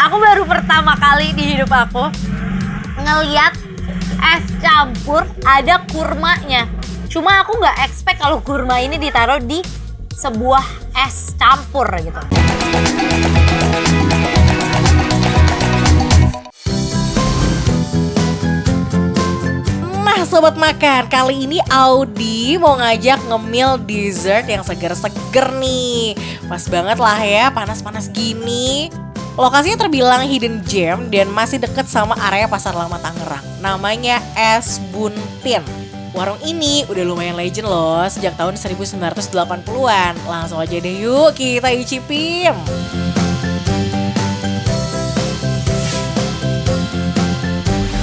Aku baru pertama kali di hidup aku ngeliat es campur ada kurmanya. Cuma aku nggak expect kalau kurma ini ditaruh di sebuah es campur gitu. Nah Sobat Makan, kali ini Audi mau ngajak ngemil dessert yang seger-seger nih. Pas banget lah ya, panas-panas gini. Lokasinya terbilang hidden gem dan masih deket sama area Pasar Lama Tangerang. Namanya Es Buntin. Warung ini udah lumayan legend loh sejak tahun 1980-an. Langsung aja deh yuk kita icipin.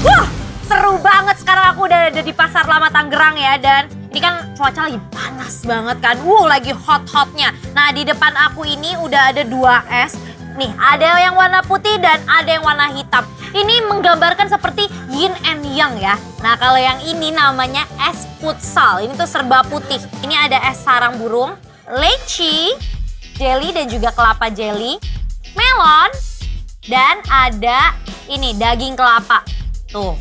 Wah, seru banget sekarang aku udah ada di Pasar Lama Tangerang ya. Dan ini kan cuaca lagi panas banget kan. Lagi hot-hotnya. Nah di depan aku ini udah ada 2 es. Nih, ada yang warna putih dan ada yang warna hitam. Ini menggambarkan seperti yin and yang ya. Nah, kalau yang ini namanya es futsal. Ini tuh serba putih. Ini ada es sarang burung, leci, jelly dan juga kelapa jelly, melon, dan ada ini daging kelapa. Tuh.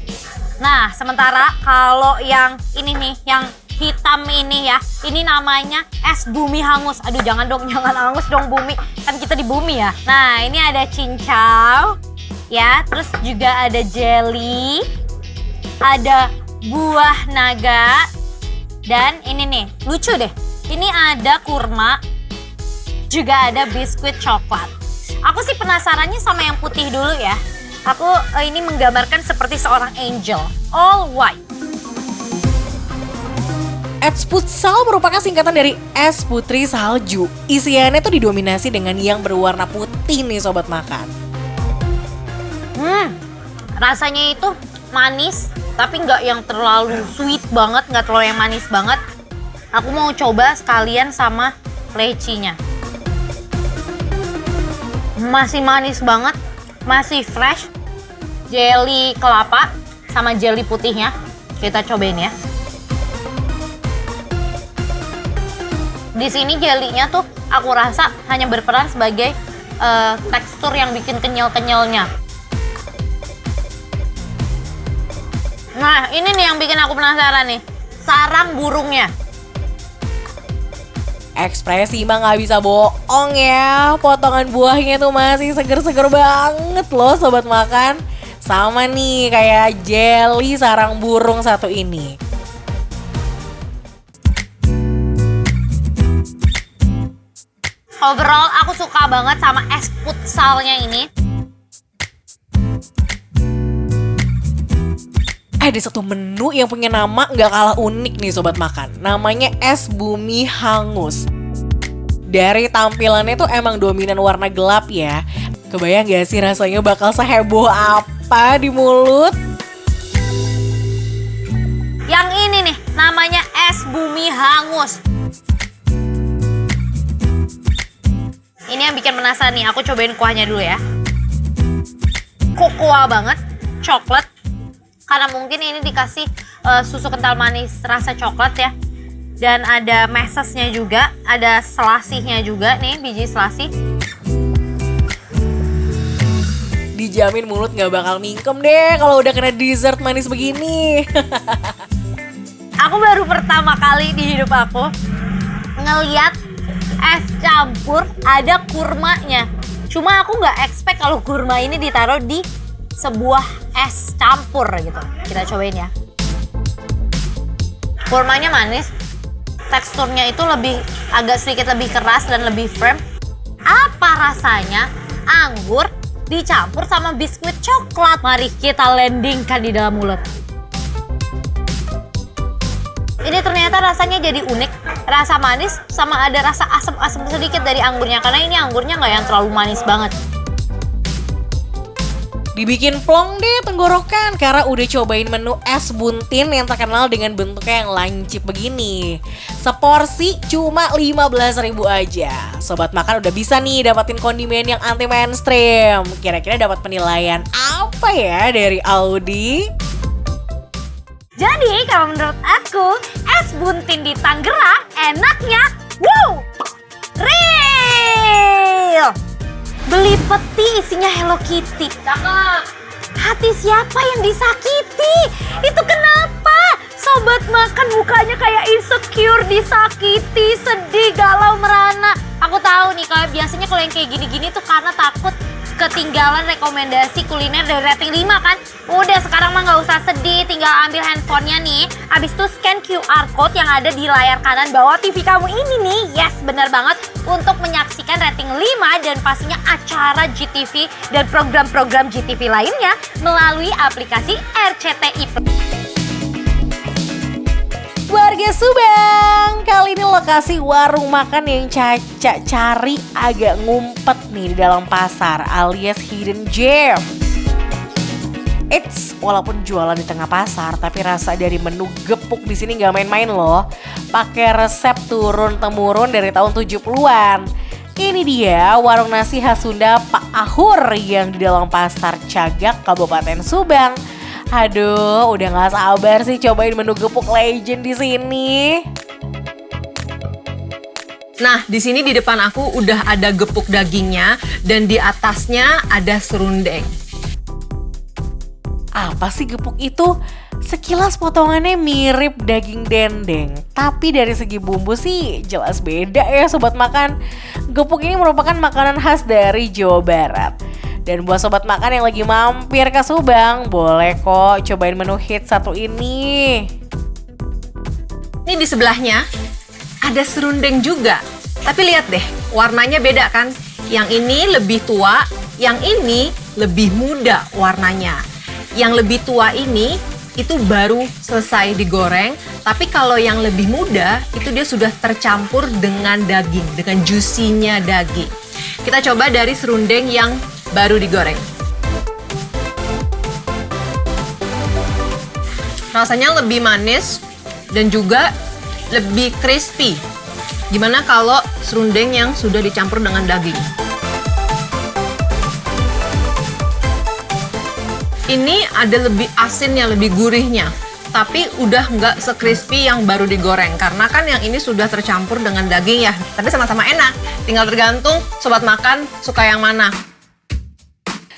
Nah, sementara kalau yang ini nih, yang hitam ini ya, ini namanya es bumi hangus. Aduh jangan hangus dong bumi, kan kita di bumi ya. Nah ini ada cincau ya, terus juga ada jelly, ada buah naga, dan ini nih lucu deh, ini ada kurma, juga ada biskuit coklat. Aku sih penasarannya sama yang putih dulu ya. Aku ini menggambarkan seperti seorang angel, all white. Es futsal merupakan singkatan dari es putri salju. Isiannya tuh didominasi dengan yang berwarna putih nih Sobat Makan. Rasanya itu manis, tapi nggak yang terlalu sweet banget, nggak terlalu yang manis banget. Aku mau coba sekalian sama lecinya. Masih manis banget, masih fresh. Jelly kelapa sama jelly putihnya. Kita cobain ya. Di sini jelinya tuh aku rasa hanya berperan sebagai tekstur yang bikin kenyal-kenyalnya. Nah ini nih yang bikin aku penasaran nih, sarang burungnya. Ekspresi mah nggak bisa bohong ya, potongan buahnya tuh masih seger-seger banget loh Sobat Makan. Sama nih kayak jelly sarang burung satu ini. Overall aku suka banget sama es futsalnya ini. Ada satu menu yang punya nama nggak kalah unik nih Sobat Makan. Namanya es bumi hangus. Dari tampilannya tuh emang dominan warna gelap ya. Kebayang gak sih rasanya bakal seheboh apa di mulut? Yang ini nih namanya es bumi hangus. Ini yang bikin penasaran nih, aku cobain kuahnya dulu ya. Kokoa banget, coklat. Karena mungkin ini dikasih susu kental manis rasa coklat ya. Dan ada mesesnya juga, ada selasihnya juga nih, biji selasih. Dijamin mulut gak bakal mingkem deh kalau udah kena dessert manis begini. Aku baru pertama kali di hidup aku ngeliat es campur ada kurmanya. Cuma aku nggak expect kalau kurma ini ditaruh di sebuah es campur gitu. Kita cobain ya. Kurmanya manis, teksturnya itu agak sedikit lebih keras dan lebih firm. Apa rasanya anggur dicampur sama biskuit coklat? Mari kita landingkan di dalam mulut. Ini ternyata rasanya jadi unik, rasa manis sama ada rasa asam-asam sedikit dari anggurnya. Karena ini anggurnya nggak yang terlalu manis banget. Dibikin plong deh tenggorokan karena udah cobain menu es buntin yang terkenal dengan bentuknya yang lancip begini. Seporsi cuma 15.000 aja. Sobat Makan udah bisa nih dapatin kondimen yang anti mainstream. Kira-kira dapat penilaian apa ya dari Audi? Jadi kalau menurut aku, es buntin di Tangerang enaknya, real! Beli peti isinya Hello Kitty. Cakep. Hati siapa yang disakiti? Itu kenapa? Sobat makan mukanya kayak insecure, disakiti, sedih, galau, merana. Aku tahu nih, kalau biasanya kalau yang kayak gini-gini tuh karena takut ketinggalan rekomendasi kuliner dari rating 5 kan. Udah sekarang mah nggak usah sedih, tinggal ambil handphonenya nih. Abis itu scan QR code yang ada di layar kanan bawah TV kamu ini nih. Yes, bener banget, untuk menyaksikan rating 5 dan pastinya acara GTV dan program-program GTV lainnya melalui aplikasi RCTI. Warga Subang, kali ini lokasi warung makan yang Caca cari agak ngumpet nih di dalam pasar alias hidden gem. Walaupun jualan di tengah pasar, tapi rasa dari menu gepuk di sini nggak main-main loh. Pakai resep turun-temurun dari tahun 70-an. Ini dia warung nasi khas Sunda Pak Ahur yang di dalam pasar Cagak, Kabupaten Subang. Aduh, udah gak sabar sih cobain menu gepuk legend di sini. Nah, di sini di depan aku udah ada gepuk dagingnya dan di atasnya ada serundeng. Apa sih gepuk itu? Sekilas potongannya mirip daging dendeng, tapi dari segi bumbu sih jelas beda ya sobat makan. Gepuk ini merupakan makanan khas dari Jawa Barat. Dan buat sobat makan yang lagi mampir ke Subang, boleh kok cobain menu hit satu ini. Ini di sebelahnya ada serundeng juga. Tapi lihat deh, warnanya beda kan? Yang ini lebih tua, yang ini lebih muda warnanya. Yang lebih tua ini itu baru selesai digoreng, tapi kalau yang lebih muda itu dia sudah tercampur dengan daging, dengan juicy-nya daging. Kita coba dari serundeng yang baru digoreng. Rasanya lebih manis dan juga lebih crispy. Gimana kalau serundeng yang sudah dicampur dengan daging? Ini ada lebih asinnya, lebih gurihnya. Tapi udah nggak se-crispy yang baru digoreng. Karena kan yang ini sudah tercampur dengan daging ya. Tapi sama-sama enak. Tinggal tergantung sobat makan suka yang mana.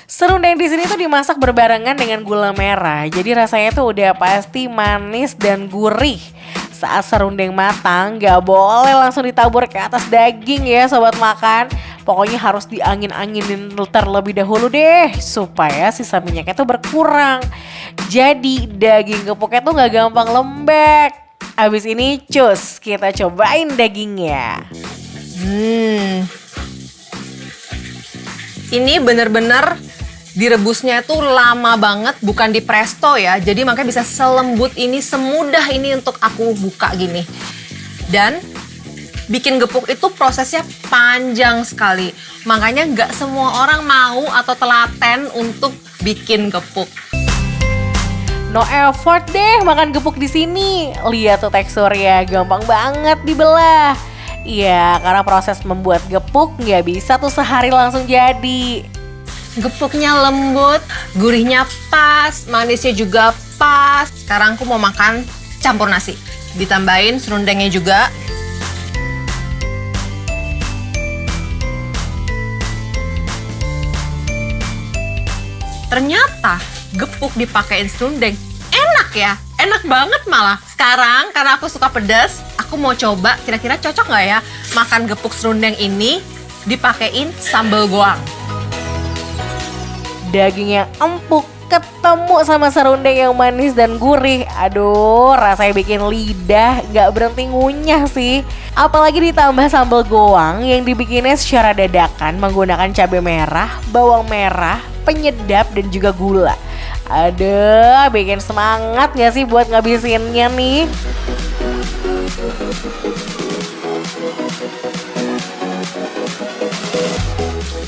Serundeng di sini tuh dimasak berbarengan dengan gula merah. Jadi rasanya tuh udah pasti manis dan gurih. Saat serundeng matang, gak boleh langsung ditabur ke atas daging ya sobat makan. Pokoknya harus diangin-anginin terlebih dahulu deh, supaya sisa minyaknya tuh berkurang. Jadi daging gepuknya tuh gak gampang lembek. Abis ini cus, kita cobain dagingnya. Ini bener-bener direbusnya itu lama banget, bukan di presto ya. Jadi makanya bisa selembut ini, semudah ini untuk aku buka gini. Dan bikin gepuk itu prosesnya panjang sekali. Makanya nggak semua orang mau atau telaten untuk bikin gepuk. No effort deh makan gepuk di sini. Lihat tuh teksturnya, gampang banget dibelah. Iya, karena proses membuat gepuk nggak bisa tuh sehari langsung jadi. Gepuknya lembut, gurihnya pas, manisnya juga pas. Sekarang aku mau makan campur nasi. Ditambahin serundengnya juga. Ternyata gepuk dipakein serundeng enak ya, enak banget malah. Sekarang karena aku suka pedas, aku mau coba kira-kira cocok nggak ya makan gepuk serundeng ini dipakein sambal goang. Daging yang empuk ketemu sama serundeng yang manis dan gurih. Aduh, rasanya bikin lidah gak berhenti ngunyah sih. Apalagi ditambah sambal goang yang dibikinnya secara dadakan menggunakan cabai merah, bawang merah, penyedap dan juga gula. Aduh, bikin semangat gak sih buat ngabisinnya nih?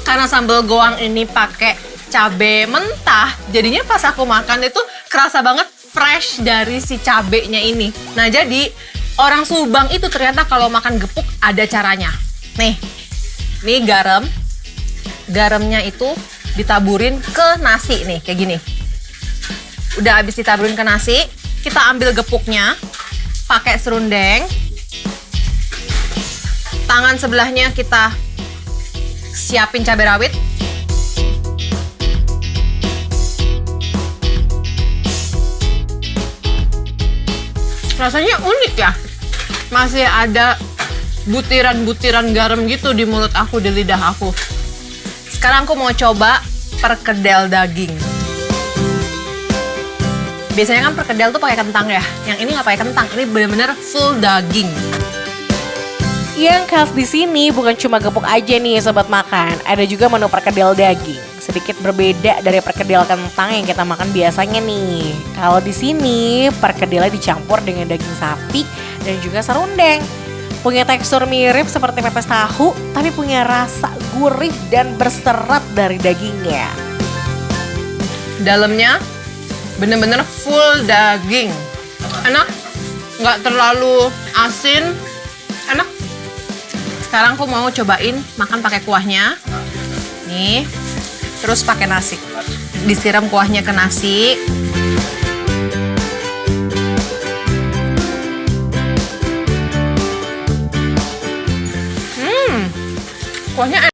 Karena sambal goang ini pakai cabai mentah, jadinya pas aku makan itu kerasa banget fresh dari si cabenya ini. Nah jadi orang Subang itu ternyata kalau makan gepuk ada caranya. Nih garam, garamnya itu ditaburin ke nasi nih kayak gini. Udah habis ditaburin ke nasi, kita ambil gepuknya, pakai serundeng, tangan sebelahnya kita siapin cabai rawit. Rasanya unik ya. Masih ada butiran-butiran garam gitu di mulut aku, di lidah aku. Sekarang aku mau coba perkedel daging. Biasanya kan perkedel tuh pakai kentang ya. Yang ini nggak pakai kentang, ini bener-bener full daging. Yang khas di sini bukan cuma gepuk aja nih sobat makan, ada juga menu perkedel daging. Sedikit berbeda dari perkedel kentang yang kita makan biasanya nih. Kalau di sini perkedelnya dicampur dengan daging sapi dan juga serundeng. Punya tekstur mirip seperti pepes tahu, tapi punya rasa gurih dan berserat dari dagingnya. Dalamnya bener-bener full daging. Enak, nggak terlalu asin, enak. Sekarang aku mau cobain makan pakai kuahnya. Nih, terus pakai nasi. Disiram kuahnya ke nasi. Kuahnya